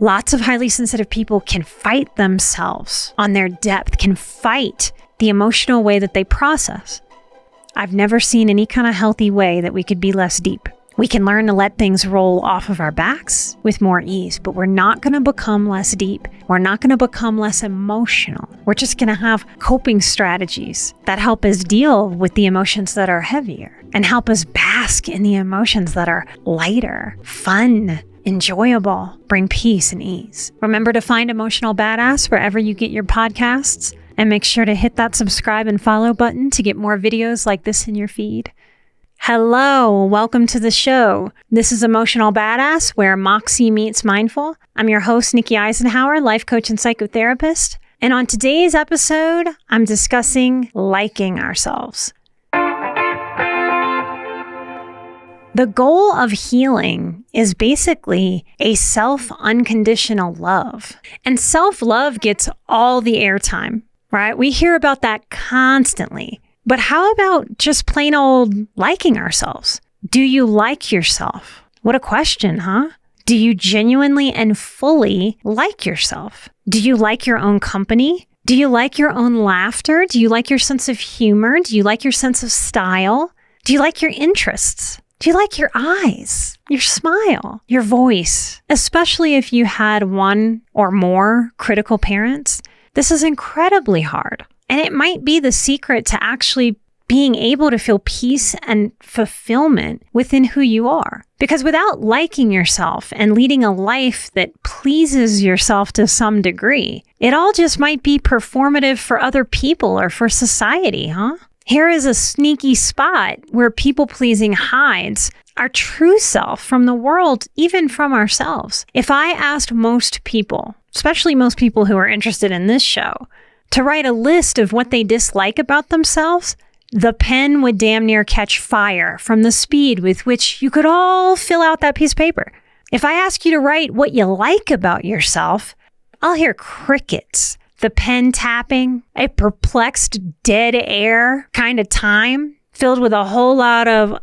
Lots of highly sensitive people can fight themselves on their depth, can fight the emotional way that they process. I've never seen any kind of healthy way that we could be less deep. We can learn to let things roll off of our backs with more ease, but we're not going to become less deep. We're not going to become less emotional. We're just going to have coping strategies that help us deal with the emotions that are heavier and help us bask in the emotions that are lighter, fun, enjoyable, bring peace and ease. Remember to find Emotional Badass wherever you get your podcasts, and make sure to hit that subscribe and follow button to get more videos like this in your feed. Hello, welcome to the show. This is Emotional Badass, where Moxie meets mindful. I'm your host, Nikki Eisenhower, life coach and psychotherapist. And on today's episode, I'm discussing liking ourselves. The goal of healing is basically a self-unconditional love. And self-love gets all the airtime, right? We hear about that constantly. But how about just plain old liking ourselves? Do you like yourself? What a question, huh? Do you genuinely and fully like yourself? Do you like your own company? Do you like your own laughter? Do you like your sense of humor? Do you like your sense of style? Do you like your interests? Do you like your eyes, your smile, your voice? Especially if you had one or more critical parents, this is incredibly hard. And it might be the secret to actually being able to feel peace and fulfillment within who you are. Because without liking yourself and leading a life that pleases yourself to some degree, it all just might be performative for other people or for society, huh? Here is a sneaky spot where people-pleasing hides our true self from the world, even from ourselves. If I asked most people, especially most people who are interested in this show, to write a list of what they dislike about themselves, the pen would damn near catch fire from the speed with which you could all fill out that piece of paper. If I ask you to write what you like about yourself, I'll hear crickets, the pen tapping, a perplexed dead air kind of time filled with a whole lot of,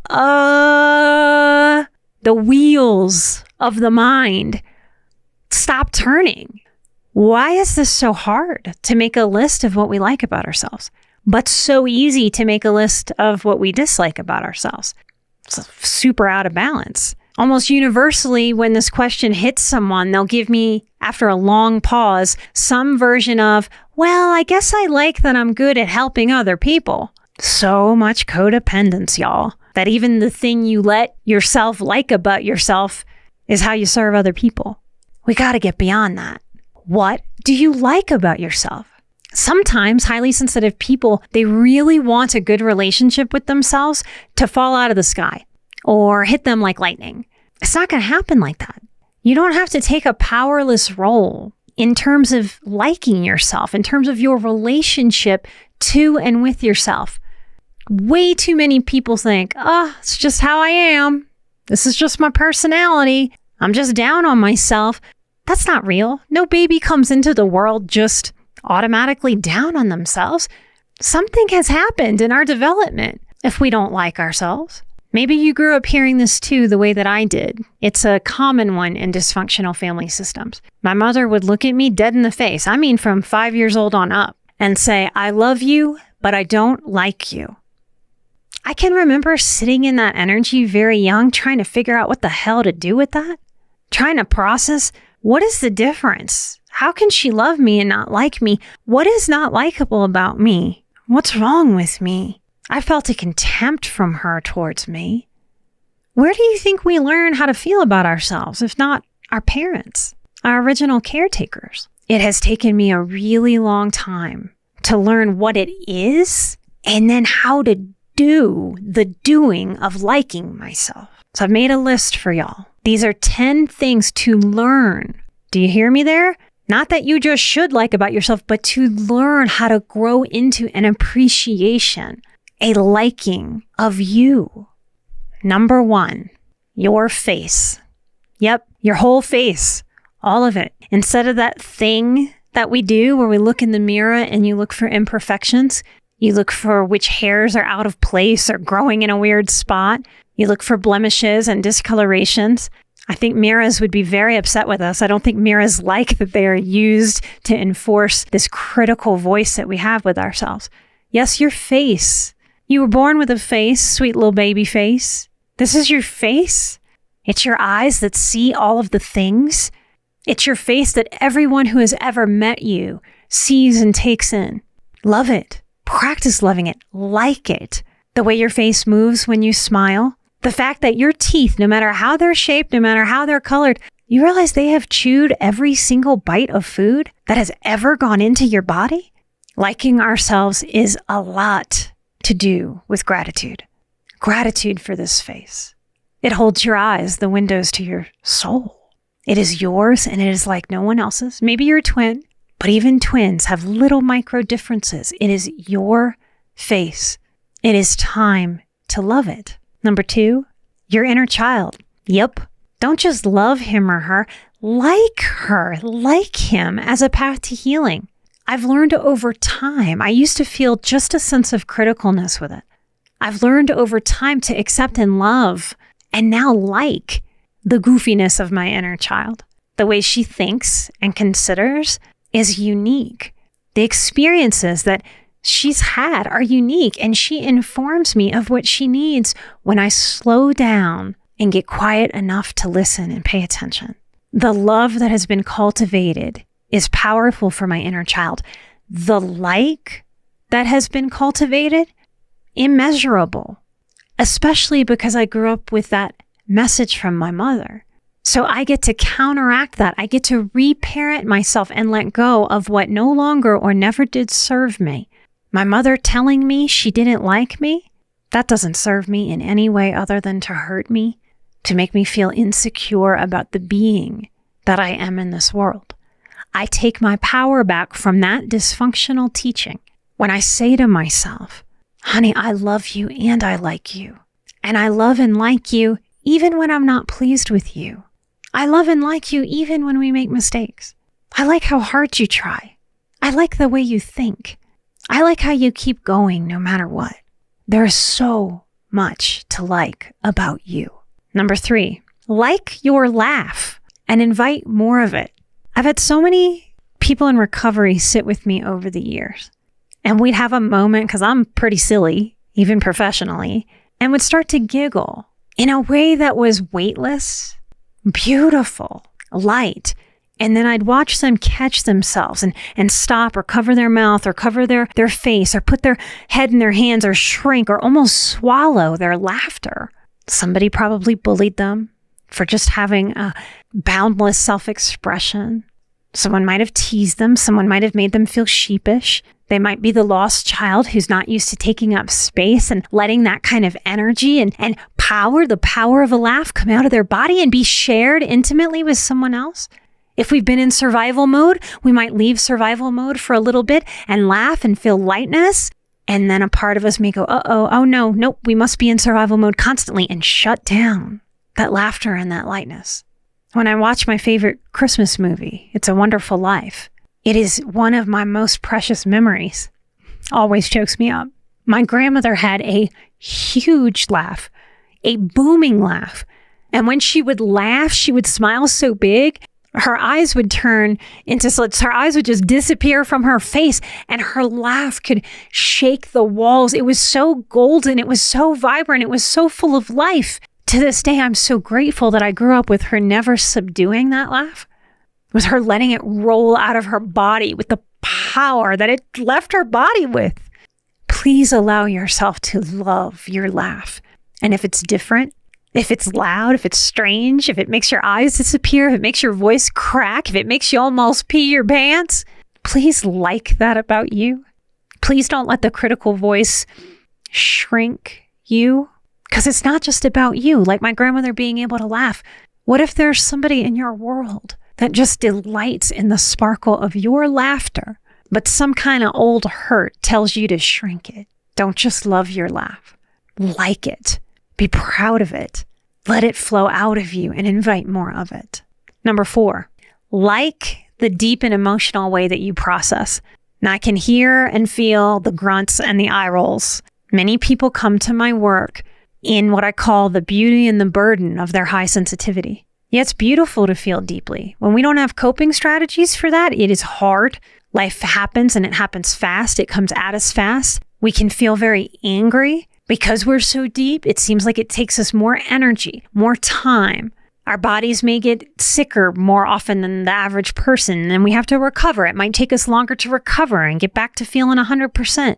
the wheels of the mind stop turning. Why is this so hard to make a list of what we like about ourselves, but so easy to make a list of what we dislike about ourselves? It's super out of balance. Almost universally, when this question hits someone, they'll give me, after a long pause, some version of, well, I guess I like that I'm good at helping other people. So much codependence, y'all, that even the thing you let yourself like about yourself is how you serve other people. We got to get beyond that. What do you like about yourself? Sometimes highly sensitive people, they really want a good relationship with themselves to fall out of the sky or hit them like lightning. It's not going to happen like that. You don't have to take a powerless role in terms of liking yourself, in terms of your relationship to and with yourself. Way too many people think, it's just how I am. This is just my personality. I'm just down on myself. That's not real. No baby comes into the world just automatically down on themselves. Something has happened in our development if we don't like ourselves. Maybe you grew up hearing this too, the way that I did. It's a common one in dysfunctional family systems. My mother would look at me dead in the face, I mean from 5 years old on up, and say, I love you, but I don't like you. I can remember sitting in that energy very young, trying to figure out what the hell to do with that, trying to process, what is the difference? How can she love me and not like me? What is not likable about me? What's wrong with me? I felt a contempt from her towards me. Where do you think we learn how to feel about ourselves, if not our parents, our original caretakers? It has taken me a really long time to learn what it is and then how to do the doing of liking myself. So I've made a list for y'all. These are 10 things to learn. Do you hear me there? Not that you just should like about yourself, but to learn how to grow into an appreciation, a liking of you. Number 1, your face. Yep, your whole face, all of it. Instead of that thing that we do where we look in the mirror and you look for imperfections, you look for which hairs are out of place or growing in a weird spot. You look for blemishes and discolorations. I think mirrors would be very upset with us. I don't think mirrors like that they are used to enforce this critical voice that we have with ourselves. Yes, your face. You were born with a face, sweet little baby face. This is your face. It's your eyes that see all of the things. It's your face that everyone who has ever met you sees and takes in. Love it. Practice loving it. Like it. The way your face moves when you smile. The fact that your teeth, no matter how they're shaped, no matter how they're colored, you realize they have chewed every single bite of food that has ever gone into your body? Liking ourselves is a lot to do with gratitude. Gratitude for this face. It holds your eyes, the windows to your soul. It is yours and it is like no one else's. Maybe you're a twin, but even twins have little micro differences. It is your face. It is time to love it. Number 2, your inner child. Yep. Don't just love him or her. Like her, like him as a path to healing. I've learned over time. I used to feel just a sense of criticalness with it. I've learned over time to accept and love and now like the goofiness of my inner child. The way she thinks and considers is unique. The experiences that she's had are unique, and she informs me of what she needs when I slow down and get quiet enough to listen and pay attention. The love that has been cultivated is powerful for my inner child. The like that has been cultivated, immeasurable, especially because I grew up with that message from my mother. So I get to counteract that. I get to reparent myself and let go of what no longer or never did serve me. My mother telling me she didn't like me, that doesn't serve me in any way other than to hurt me, to make me feel insecure about the being that I am in this world. I take my power back from that dysfunctional teaching when I say to myself, honey, I love you and I like you. And I love and like you even when I'm not pleased with you. I love and like you even when we make mistakes. I like how hard you try. I like the way you think. I like how you keep going no matter what. There is so much to like about you. Number 3, like your laugh and invite more of it. I've had so many people in recovery sit with me over the years, and we'd have a moment, because I'm pretty silly, even professionally, and would start to giggle in a way that was weightless, beautiful, light. And then I'd watch them catch themselves and stop or cover their mouth or cover their face or put their head in their hands or shrink or almost swallow their laughter. Somebody probably bullied them for just having a boundless self-expression. Someone might have teased them. Someone might have made them feel sheepish. They might be the lost child who's not used to taking up space and letting that kind of energy and power, the power of a laugh, come out of their body and be shared intimately with someone else. If we've been in survival mode, we might leave survival mode for a little bit and laugh and feel lightness. And then a part of us may go, nope, we must be in survival mode constantly and shut down that laughter and that lightness. When I watch my favorite Christmas movie, It's a Wonderful Life, it is one of my most precious memories. Always chokes me up. My grandmother had a huge laugh, a booming laugh. And when she would laugh, she would smile so big, her eyes would turn into slits. Her eyes would just disappear from her face, and her laugh could shake the walls. It was so golden. It was so vibrant. It was so full of life. To this day, I'm so grateful that I grew up with her never subduing that laugh, with her letting it roll out of her body with the power that it left her body with. Please allow yourself to love your laugh. And if it's different, if it's loud, if it's strange, if it makes your eyes disappear, if it makes your voice crack, if it makes you almost pee your pants, please like that about you. Please don't let the critical voice shrink you, because it's not just about you. Like my grandmother being able to laugh. What if there's somebody in your world that just delights in the sparkle of your laughter, but some kind of old hurt tells you to shrink it? Don't just love your laugh. Like it. Be proud of it. Let it flow out of you and invite more of it. Number 4, like the deep and emotional way that you process. Now I can hear and feel the grunts and the eye rolls. Many people come to my work in what I call the beauty and the burden of their high sensitivity. Yeah, it's beautiful to feel deeply. When we don't have coping strategies for that, it is hard. Life happens and it happens fast. It comes at us fast. We can feel very angry because we're so deep. It seems like it takes us more energy, more time. Our bodies may get sicker more often than the average person, and we have to recover. It might take us longer to recover and get back to feeling 100%.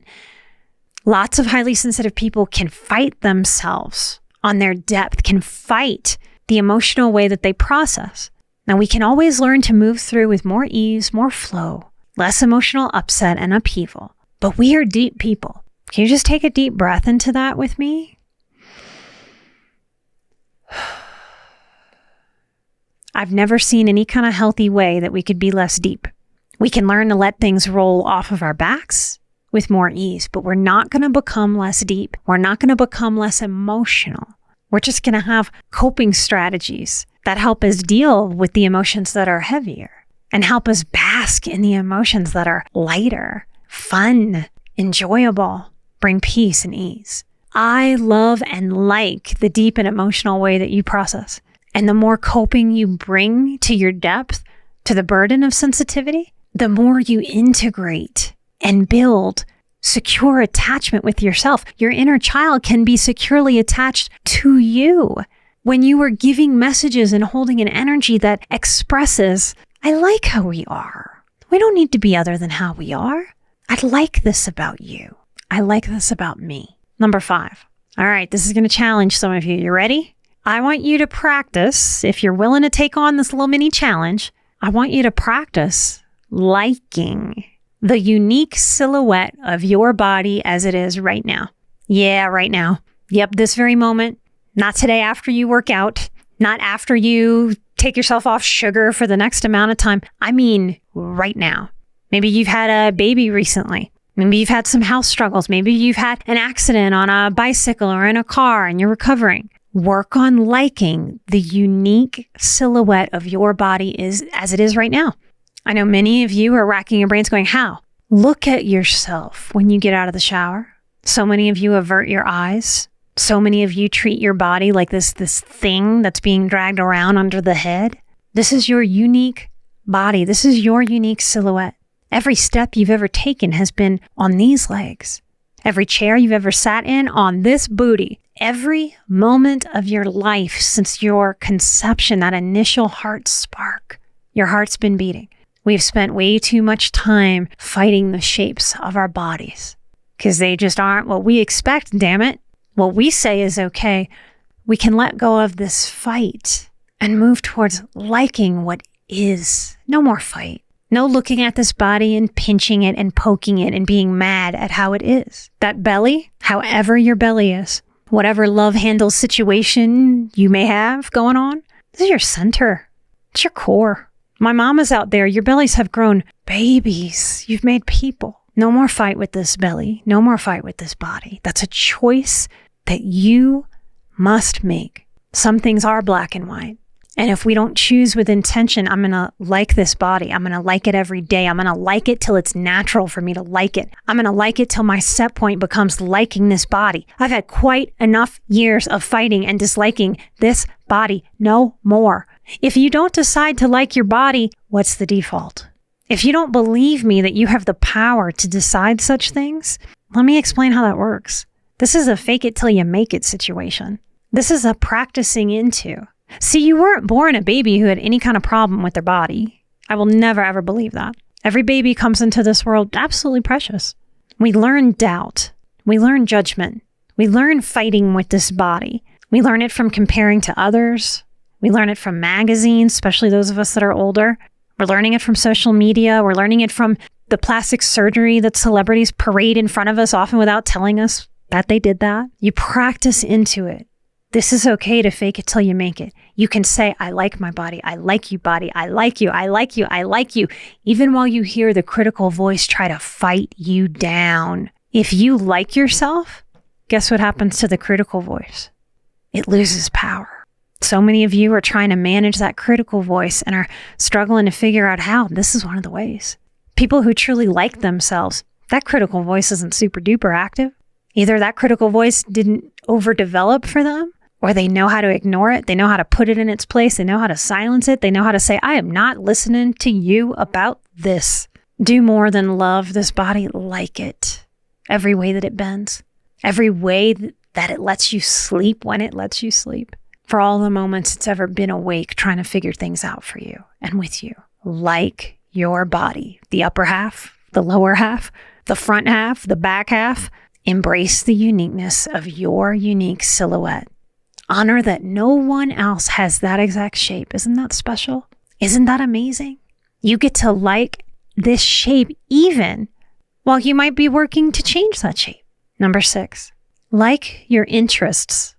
Lots of highly sensitive people can fight themselves on their depth, can fight the emotional way that they process. Now, we can always learn to move through with more ease, more flow, less emotional upset and upheaval. But we are deep people. Can you just take a deep breath into that with me? I've never seen any kind of healthy way that we could be less deep. We can learn to let things roll off of our backs with more ease, but we're not going to become less deep. We're not going to become less emotional. We're just going to have coping strategies that help us deal with the emotions that are heavier and help us bask in the emotions that are lighter, fun, enjoyable, bring peace and ease. I love and like the deep and emotional way that you process. And the more coping you bring to your depth, to the burden of sensitivity, the more you integrate and build secure attachment with yourself. Your inner child can be securely attached to you when you are giving messages and holding an energy that expresses, I like how we are. We don't need to be other than how we are. I like this about you. I like this about me. Number 5. All right, this is going to challenge some of you. You ready? I want you to practice, if you're willing to take on this little mini challenge, I want you to practice liking the unique silhouette of your body as it is right now. Yeah, right now. Yep, this very moment. Not today after you work out. Not after you take yourself off sugar for the next amount of time. I mean, right now. Maybe you've had a baby recently. Maybe you've had some health struggles. Maybe you've had an accident on a bicycle or in a car and you're recovering. Work on liking the unique silhouette of your body as it is right now. I know many of you are racking your brains going, how? Look at yourself when you get out of the shower. So many of you avert your eyes. So many of you treat your body like this thing that's being dragged around under the head. This is your unique body. This is your unique silhouette. Every step you've ever taken has been on these legs. Every chair you've ever sat in on this booty. Every moment of your life since your conception, that initial heart spark, your heart's been beating. We've spent way too much time fighting the shapes of our bodies because they just aren't what we expect, damn it. What we say is okay. We can let go of this fight and move towards liking what is. No more fight. No looking at this body and pinching it and poking it and being mad at how it is. That belly, however your belly is, whatever love handle situation you may have going on, this is your center. It's your core. My mama's out there. Your bellies have grown babies. You've made people. No more fight with this belly. No more fight with this body. That's a choice that you must make. Some things are black and white. And if we don't choose with intention, I'm going to like this body. I'm going to like it every day. I'm going to like it till it's natural for me to like it. I'm going to like it till my set point becomes liking this body. I've had quite enough years of fighting and disliking this body. No more. If you don't decide to like your body, what's the default? If you don't believe me that you have the power to decide such things, let me explain how that works. This is a fake it till you make it situation. This is a practicing into. See, you weren't born a baby who had any kind of problem with their body. I will never, ever believe that. Every baby comes into this world absolutely precious. We learn doubt. We learn judgment. We learn fighting with this body. We learn it from comparing to others. We learn it from magazines, especially those of us that are older. We're learning it from social media. We're learning it from the plastic surgery that celebrities parade in front of us, often without telling us that they did that. You practice into it. This is okay to fake it till you make it. You can say, I like my body. I like you, body. I like you. I like you. I like you. Even while you hear the critical voice try to fight you down. If you like yourself, guess what happens to the critical voice? It loses power. So many of you are trying to manage that critical voice and are struggling to figure out how. This is one of the ways. People who truly like themselves, that critical voice isn't super duper active. Either that critical voice didn't overdevelop for them, or they know how to ignore it. They know how to put it in its place. They know how to silence it. They know how to say, I am not listening to you about this. Do more than love this body, like it. Every way that it bends, every way that it lets you sleep when it lets you sleep. For all the moments it's ever been awake trying to figure things out for you and with you. Like your body, the upper half, the lower half, the front half, the back half. Embrace the uniqueness of your unique silhouette. Honor that no one else has that exact shape. Isn't that special? Isn't that amazing? You get to like this shape even while you might be working to change that shape. Number 6, like your interests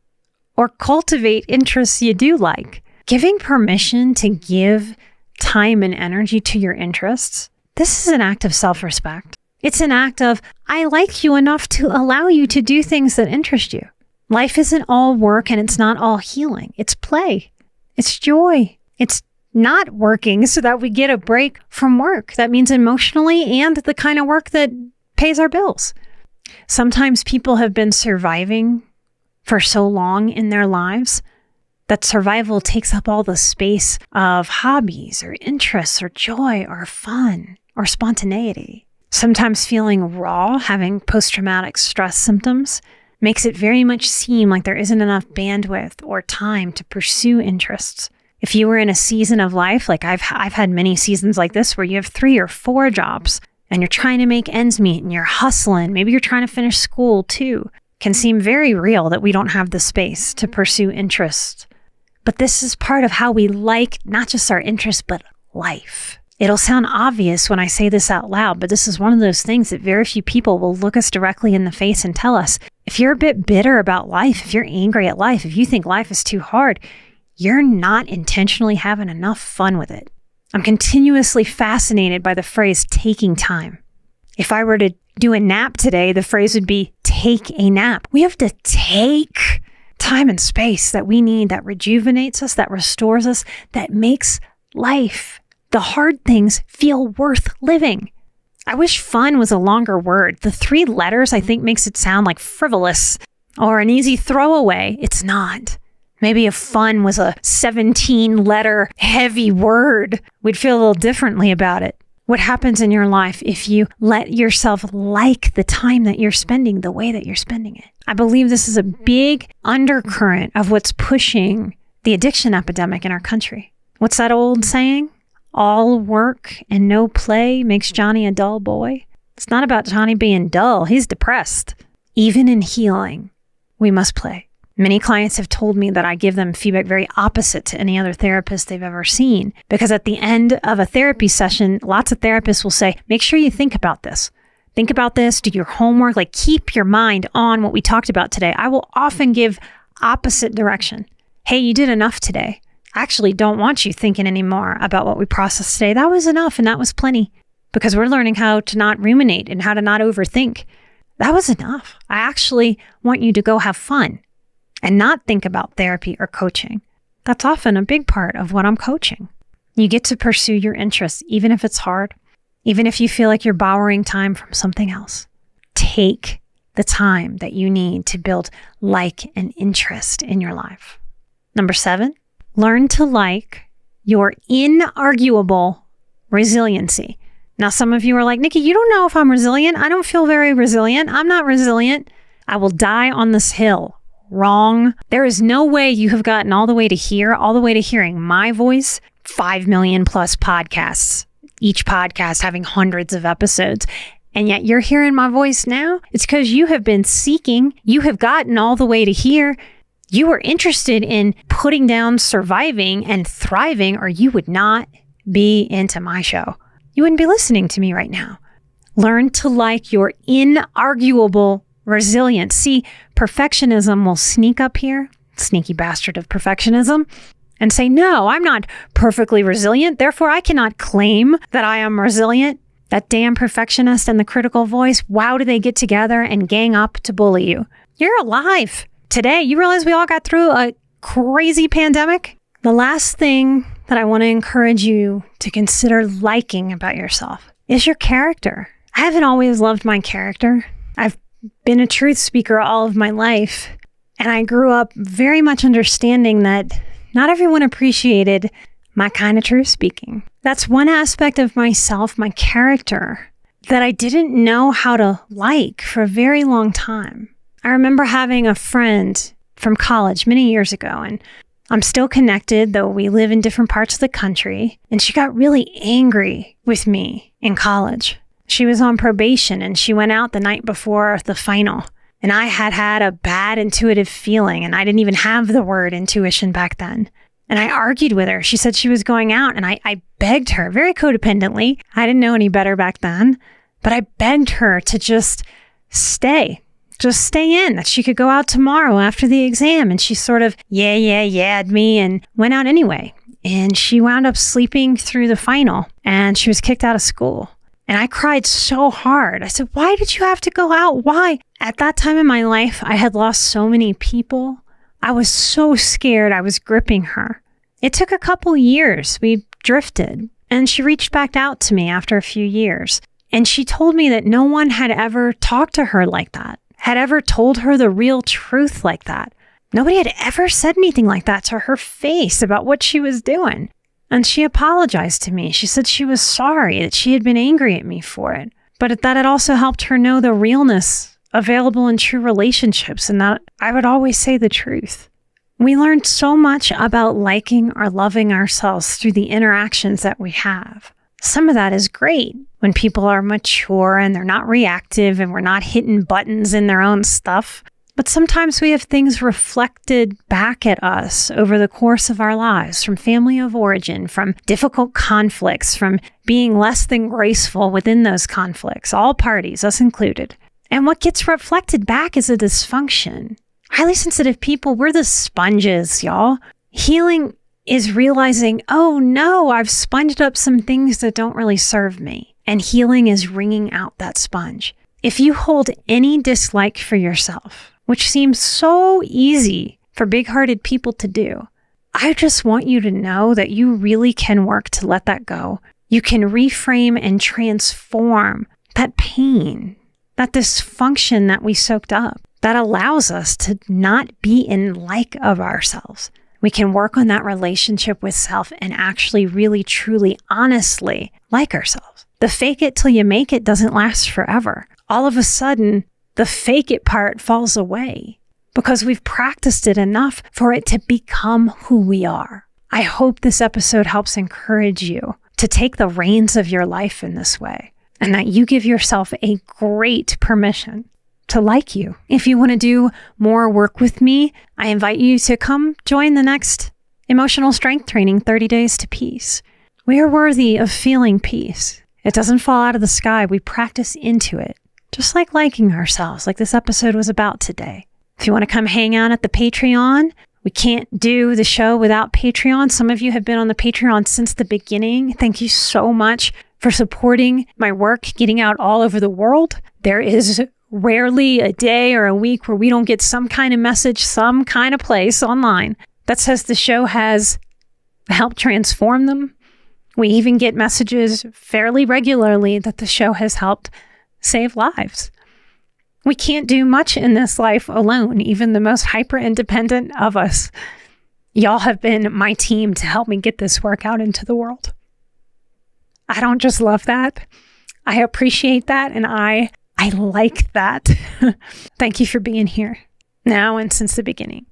or cultivate interests you do like. Giving permission to give time and energy to your interests. This is an act of self-respect. It's an act of, I like you enough to allow you to do things that interest you. Life isn't all work and it's not all healing. It's play. It's joy. It's not working so that we get a break from work. That means emotionally and the kind of work that pays our bills. Sometimes people have been surviving for so long in their lives that survival takes up all the space of hobbies or interests or joy or fun or spontaneity. Sometimes feeling raw, having post-traumatic stress symptoms, makes it very much seem like there isn't enough bandwidth or time to pursue interests. If you were in a season of life, like I've had many seasons like this where you have 3 or 4 jobs and you're trying to make ends meet and you're hustling, maybe you're trying to finish school too, can seem very real that we don't have the space to pursue interests. But this is part of how we like not just our interests, but life. It'll sound obvious when I say this out loud, but this is one of those things that very few people will look us directly in the face and tell us, if you're a bit bitter about life, if you're angry at life, if you think life is too hard, you're not intentionally having enough fun with it. I'm continuously fascinated by the phrase taking time. If I were to do a nap today, the phrase would be take a nap. We have to take time and space that we need, that rejuvenates us, that restores us, that makes life, the hard things, feel worth living. I wish fun was a longer word. The 3 letters, I think, makes it sound like frivolous or an easy throwaway. It's not. Maybe if fun was a 17-letter heavy word, we'd feel a little differently about it. What happens in your life if you let yourself like the time that you're spending the way that you're spending it? I believe this is a big undercurrent of what's pushing the addiction epidemic in our country. What's that old saying? All work and no play makes Johnny a dull boy. It's not about Johnny being dull. He's depressed. Even in healing, we must play. Many clients have told me that I give them feedback very opposite to any other therapist they've ever seen. Because at the end of a therapy session, lots of therapists will say, make sure you think about this. Think about this, do your homework, like keep your mind on what we talked about today. I will often give opposite direction. Hey, you did enough today. I actually don't want you thinking anymore about what we processed today. That was enough and that was plenty. Because we're learning how to not ruminate and how to not overthink. That was enough. I actually want you to go have fun and not think about therapy or coaching. That's often a big part of what I'm coaching. You get to pursue your interests, even if it's hard, even if you feel like you're borrowing time from something else. Take the time that you need to build like and interest in your life. Number 7, learn to like your inarguable resiliency. Now, some of you are like, Nikki, you don't know if I'm resilient. I don't feel very resilient. I'm not resilient. I will die on this hill. Wrong. There is no way you have gotten all the way to here, all the way to hearing my voice, 5 million plus podcasts, each podcast having hundreds of episodes. And yet you're hearing my voice now. It's because you have been seeking, you have gotten all the way to here. You were interested in putting down surviving and thriving, or you would not be into my show. You wouldn't be listening to me right now. Learn to like your inarguable resilience. See, perfectionism will sneak up here, sneaky bastard of perfectionism, and say, no, I'm not perfectly resilient. Therefore, I cannot claim that I am resilient. That damn perfectionist and the critical voice, wow, do they get together and gang up to bully you. You're alive. Today, you realize we all got through a crazy pandemic? The last thing that I want to encourage you to consider liking about yourself is your character. I haven't always loved my character. I've been a truth speaker all of my life. And I grew up very much understanding that not everyone appreciated my kind of truth speaking. That's one aspect of myself, my character, that I didn't know how to like for a very long time. I remember having a friend from college many years ago, and I'm still connected, though we live in different parts of the country, and she got really angry with me in college. She was on probation, and she went out the night before the final, and I had a bad intuitive feeling, and I didn't even have the word intuition back then. And I argued with her. She said she was going out, and I begged her very codependently. I didn't know any better back then, but I begged her to just stay in, that she could go out tomorrow after the exam. And she sort of ya'd me and went out anyway. And she wound up sleeping through the final, and she was kicked out of school. And I cried so hard. I said, why did you have to go out? Why? At that time in my life, I had lost so many people. I was so scared I was gripping her. It took a couple years. We drifted, and she reached back out to me after a few years. And she told me that no one had ever talked to her like that, had ever told her the real truth like that. Nobody had ever said anything like that to her face about what she was doing. And she apologized to me. She said she was sorry, that she had been angry at me for it, but that it also helped her know the realness available in true relationships, and that I would always say the truth. We learned so much about liking or loving ourselves through the interactions that we have. Some of that is great when people are mature and they're not reactive and we're not hitting buttons in their own stuff. But sometimes we have things reflected back at us over the course of our lives, from family of origin, from difficult conflicts, from being less than graceful within those conflicts, all parties, us included. And what gets reflected back is a dysfunction. Highly sensitive people, we're the sponges, y'all. Healing is realizing, oh no, I've sponged up some things that don't really serve me. And healing is wringing out that sponge. If you hold any dislike for yourself, which seems so easy for big-hearted people to do, I just want you to know that you really can work to let that go. You can reframe and transform that pain, that dysfunction that we soaked up, that allows us to not be in like of ourselves. We can work on that relationship with self and actually really, truly, honestly like ourselves. The fake it till you make it doesn't last forever. All of a sudden, the fake it part falls away because we've practiced it enough for it to become who we are. I hope this episode helps encourage you to take the reins of your life in this way, and that you give yourself a great permission to like you. If you want to do more work with me, I invite you to come join the next emotional strength training, 30 Days to Peace. We are worthy of feeling peace. It doesn't fall out of the sky. We practice into it, just like liking ourselves, like this episode was about today. If you want to come hang out at the Patreon, we can't do the show without Patreon. Some of you have been on the Patreon since the beginning. Thank you so much for supporting my work, getting out all over the world. There is rarely a day or a week where we don't get some kind of message, some kind of place online that says the show has helped transform them. We even get messages fairly regularly that the show has helped save lives. We can't do much in this life alone, even the most hyper-independent of us. Y'all have been my team to help me get this work out into the world. I don't just love that. I appreciate that, and I like that. Thank you for being here now and since the beginning.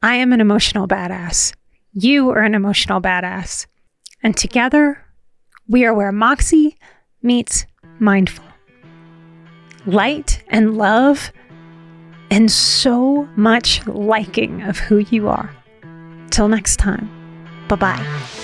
I am an emotional badass. You are an emotional badass. And together, we are where Moxie meets mindful. Light and love and so much liking of who you are. Till next time, bye-bye.